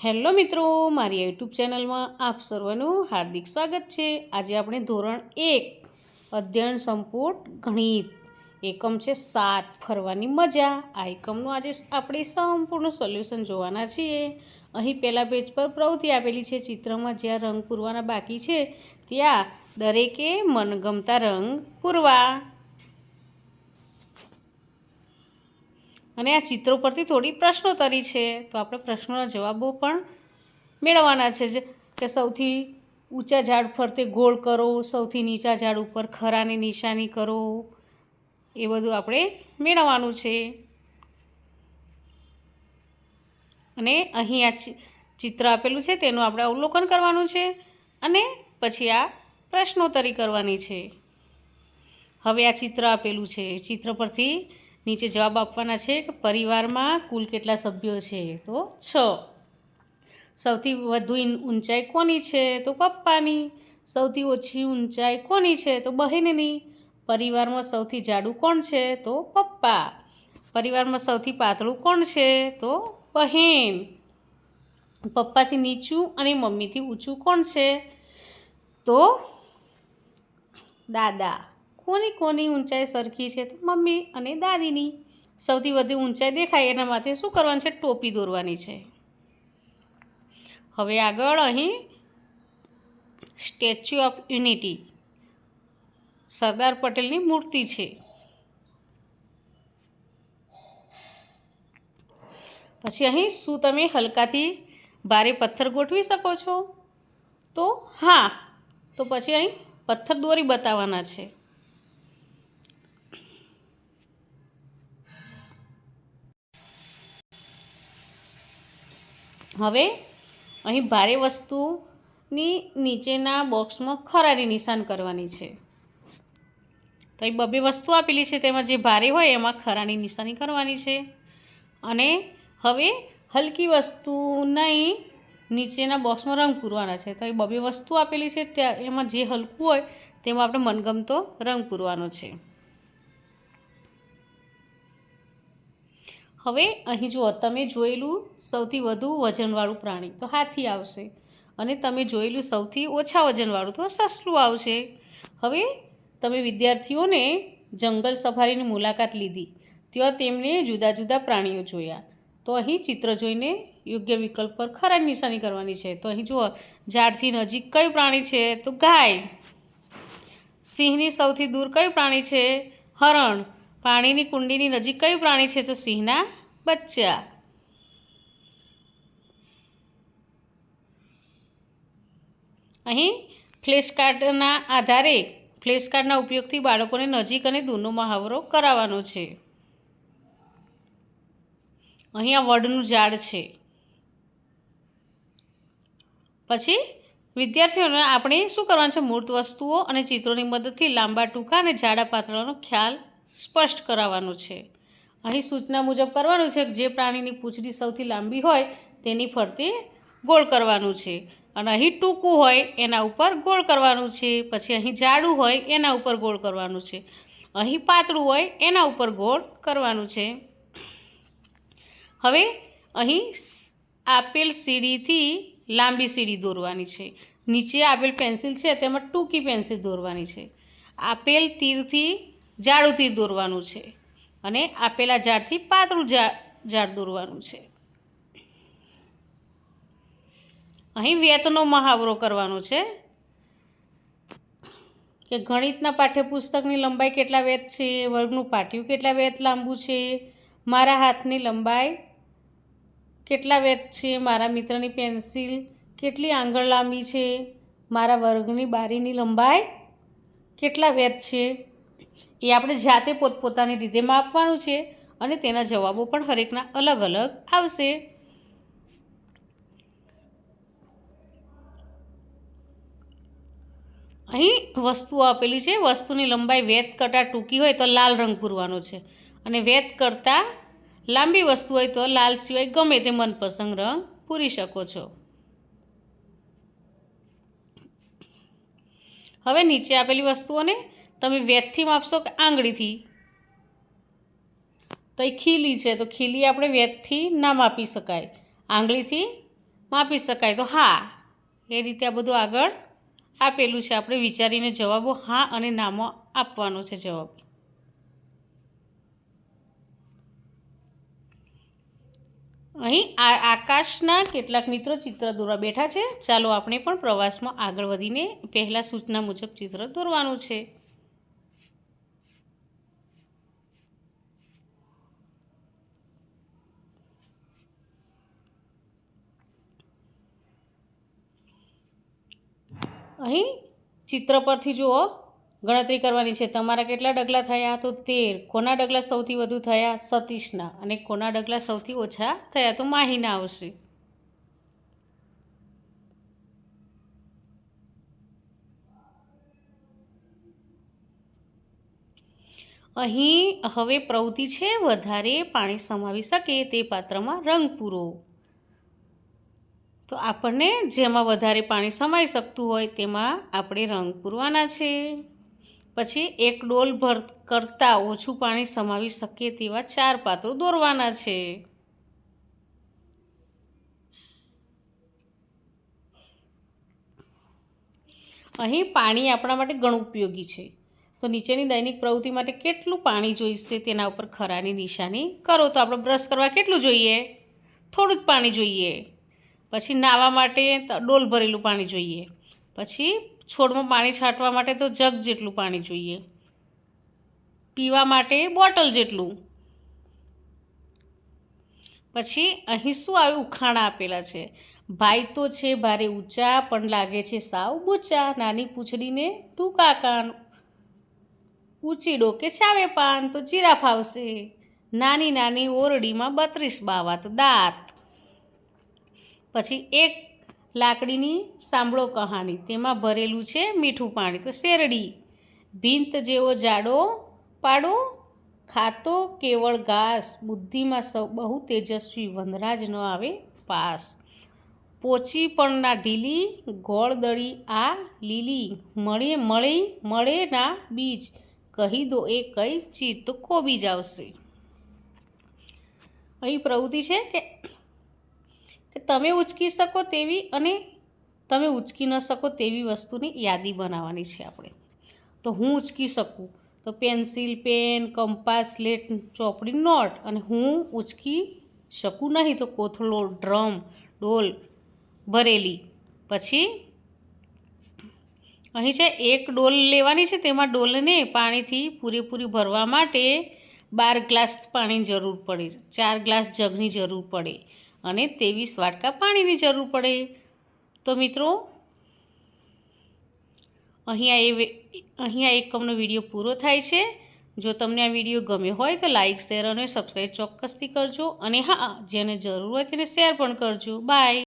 Hello મિત્રો, મારી YouTube ચેનલમાં આપ સર્વનું હાર્દિક સ્વાગત છે। આજે આપણે ધોરણ 1 અધ્યયન સંપુટ ગણિત એકમ છે 7 ફરવાની મજા। આ એકમનું આજે આપણે સંપૂર્ણ સોલ્યુશન જોવાના છીએ। અહીં પહેલા પેજ પર પ્રવૃત્તિ આપેલી છે। ચિત્રમાં જ્યાં રંગ પૂરવાના બાકી છે ત્યાં દરેકે મનગમતા રંગ પૂરવા। અને આ ચિત્રો પરથી થોડી પ્રશ્નોત્તરી છે, તો આપણે પ્રશ્નોના જવાબો પણ મેળવવાના છે। કે સૌથી ઊંચા ઝાડ ફરતે ગોળ કરો, સૌથી નીચા ઝાડ ઉપર ખરાની નિશાની કરો, એ બધું આપણે મેળવવાનું છે। અને અહીં આ ચિત્ર આપેલું છે તેનું આપણે અવલોકન કરવાનું છે અને પછી આ પ્રશ્નોત્તરી કરવાની છે। હવે આ ચિત્ર આપેલું છે, ચિત્ર પરથી નીચે જવાબ આપવાના છે કે પરિવારમાં કુલ કેટલા સભ્યો છે, તો 6। સૌથી વધુ ઊંચાઈ કોની છે, તો પપ્પાની। સૌથી ઓછી ઊંચાઈ કોની છે, તો બહેનની। પરિવારમાં સૌથી જાડું કોણ છે, તો પપ્પા। પરિવારમાં સૌથી પાતળું કોણ છે, તો બહેન। પપ્પાથી નીચું અને મમ્મીથી ઊંચું કોણ છે, તો દાદા। કોની ઊંચાઈ સરખી છે, તો મમ્મી અને દાદીની। સૌથી વધુ ઊંચાઈ દેખાય એના માટે શું કરવાનું છે, ટોપી દોરવાની છે। હવે આગળ અહીં સ્ટેચ્યુ ઓફ યુનિટી સરદાર પટેલની મૂર્તિ છે। પછી અહીં શું તમે હલકાથી ભારે પથ્થર ગોઠવી શકો છો, તો હા। તો પછી અહીં પથ્થર દોરી બતાવવાના છે। હવે અહીં ભારે વસ્તુની નીચેના બોક્સમાં ખરાની નિશાન કરવાની છે। તો અહીં બબે વસ્તુ આપેલી છે, તેમાં જે ભારે હોય એમાં ખરાની નિશાની કરવાની છે। અને હવે હલકી વસ્તુ નહીં, નીચેના બોક્સમાં રંગ પૂરવાના છે। તો અહીં બબે વસ્તુ આપેલી છે, ત્યાં એમાં જે હલકું હોય તેમાં આપણે મનગમતો રંગ પૂરવાનો છે। હવે અહીં જુઓ, તમે જોયેલું સૌથી વધુ વજનવાળું પ્રાણી તો હાથી આવશે, અને તમે જોયેલું સૌથી ઓછા વજનવાળું તો સસલું આવશે। હવે તમે વિદ્યાર્થીઓને જંગલ સફારીની મુલાકાત લીધી, ત્યાં તેમને જુદા જુદા પ્રાણીઓ જોયા, તો અહીં ચિત્ર જોઈને યોગ્ય વિકલ્પ પર ખરાની નિશાની કરવાની છે। તો અહીં જુઓ, ઝાડથી નજીક કયું પ્રાણી છે, તો ગાય। સિંહની સૌથી દૂર કયું પ્રાણી છે, હરણ। પાણીની કુંડીની નજીક કયું પ્રાણી છે, તો સિંહના બચ્ચા। અહીં ફ્લેશકાર્ડના આધારે ફ્લેશકાર્ડના ઉપયોગથી બાળકોને નજીક અને દૂરનો મહાવરો કરાવવાનો છે। અહીં આ વડનું ઝાડ છે। પછી વિદ્યાર્થીઓને આપણે શું કરવાનું છે, મૂર્ત વસ્તુઓ અને ચિત્રોની મદદથી લાંબા ટૂંકા અને જાડા પાતળાનો ખ્યાલ સ્પષ્ટ કરાવવાનો છે। અહીં સૂચના મુજબ કરવાનું છે, જે પ્રાણીની પૂંછડી સૌથી લાંબી હોય તેની ફરતે ગોળ કરવાનું છે, અને અહીં ટૂંકું હોય એના ઉપર ગોળ કરવાનું છે। પછી અહીં જાડું હોય એના ઉપર ગોળ કરવાનું છે, અહીં પાતળું હોય એના ઉપર ગોળ કરવાનું છે। હવે અહીં આપેલ સીડીથી લાંબી સીડી દોરવાની છે, નીચે આપેલ પેન્સિલ છે તેમાં ટૂંકી પેન્સિલ દોરવાની છે, આપેલ તીરથી જાડું તીર દોરવાનું છે, અને આપેલા ઝાડથી પાતળું ઝાડ દોરવાનું છે। અહીં વેતનો મહાવરો કરવાનો છે કે ગણિતના પાઠ્યપુસ્તકની લંબાઈ કેટલા વેત છે, વર્ગનું પાટિયું કેટલા વેત લાંબુ છે, મારા હાથની લંબાઈ કેટલા વેત છે, મારા મિત્રની પેન્સિલ કેટલી આંગળ લાંબી છે, મારા વર્ગની બારીની લંબાઈ કેટલા વેત છે, એ આપણે જાતે પોતપોતાની રીતે માપવાનું છે, અને તેના જવાબો પણ હરેકના અલગ અલગ આવશે। અહીં વસ્તુઓ આપેલી છે, વસ્તુની લંબાઈ વેત કરતાં ટૂંકી હોય તો લાલ રંગ પૂરવાનો છે, અને વેત કરતાં લાંબી વસ્તુ હોય તો લાલ સિવાય ગમે તે મનપસંદ રંગ પૂરી શકો છો। હવે નીચે આપેલી વસ્તુઓને તમે વેતથી માપશો કે આંગળીથી, તો એ ખીલી છે, તો ખીલી આપણે વેતથી ના માપી શકાય, આંગળીથી માપી શકાય તો હા. એ રીતે આ બધું આગળ આપેલું છે. આપણે વિચારીને જવાબો હા અને નામાં આપવાનો છે જવાબ. અહીં આકાશના કેટલાક મિત્રો ચિત્ર દોરવા બેઠા છે. ચાલો આપણે પણ પ્રવાસમાં આગળ વધીને પહેલાં સૂચના મુજબ ચિત્ર દોરવાનું છે. અહીં ચિત્ર પરથી જુઓ, ગણતરી કરવાની છે. તમારા કેટલા ડગલા થયા? તો 13. કોના ડગલા સૌથી વધુ થયા? સતીશના. અને કોના ડગલા સૌથી ઓછા થયા? તો માહીના આવશે. અહીં હવે પ્રવૃત્તિ છે વધારે પાણી સમાવી શકે તે પાત્રમાં રંગ પૂરો. તો આપણને જેમાં વધારે પાણી સમાઈ શકતું હોય તેમાં આપણે રંગ પૂરવાના છે. પછી એક ડોલ કરતાં ઓછું પાણી સમાવી શકે તેવા 4 પાત્રો દોરવાના છે. અહીં પાણી આપણા માટે ઘણું ઉપયોગી છે. તો નીચેની દૈનિક પ્રવૃત્તિ માટે કેટલું પાણી જોઈશે તેના ઉપર ખરાની નિશાની કરો. તો આપણે બ્રશ કરવા કેટલું જોઈએ? થોડું જ પાણી જોઈએ. પછી નાહવા માટે ડોલ ભરેલું પાણી જોઈએ. પછી છોડમાં પાણી છાંટવા માટે તો જગ જેટલું પાણી જોઈએ. પીવા માટે બોટલ જેટલું. પછી અહીં શું આવ્યું? ઉખાણા આપેલા છે. ભાઈ તો છે ભારે ઊંચા પણ લાગે છે સાવ બૂચા. નાની પૂંછડીને ટૂંકા કાન, ઊંચી ડોકે ચાવે પાન. તો જીરાફ આવશે. નાની નાની ઓરડીમાં 32 બાવા. તો દાંત. પછી એક લાકડીની સાંભળો કહાની, તેમાં ભરેલું છે મીઠું પાણી. તો શેરડી. ભીંત જેવો જાડો પાડો, ખાતો કેવળ ઘાસ. બુદ્ધિમાં બહુ તેજસ્વી, વનરાજ ન આવે પાસ. પોચી પણ ના ઢીલી, ગોળ દળી આ લીલી. મળે ના બીજ, કહી દો એ કઈ ચીજ. તો કોબીજ આવશે. અહીં પ્રવૃત્તિ છે કે તમે ઉચકી શકો તેવી અને તમે ઉચકી ન શકો તેવી વસ્તુની યાદી બનાવવાની છે આપણે. તો હું ઉચકી શકું તો પેન્સિલ, પેન, કંપાસ, સ્લેટ, ચોપડી, નોટ. અને હું ઉચકી શકું નહીં તો કોથળો, ડ્રમ, ડોલ ભરેલી. પછી અહીં છે એક ડોલ લેવાની છે. તેમાં ડોલને પાણીથી પૂરેપૂરી ભરવા માટે 12 ગ્લાસ પાણીની જરૂર પડે, 4 ગ્લાસ જગની જરૂર પડે અને 23 વાટકા પાણીની જરૂર પડે. તો મિત્રો અહીંયા એકમનો વિડીયો પૂરો થાય છે. જો તમને આ વિડીયો ગમ્યો હોય તો લાઇક, શેર અને સબસ્ક્રાઈબ ચોક્કસથી કરજો. અને હા, જેને જરૂર હોય તેને શેર પણ કરજો. બાય.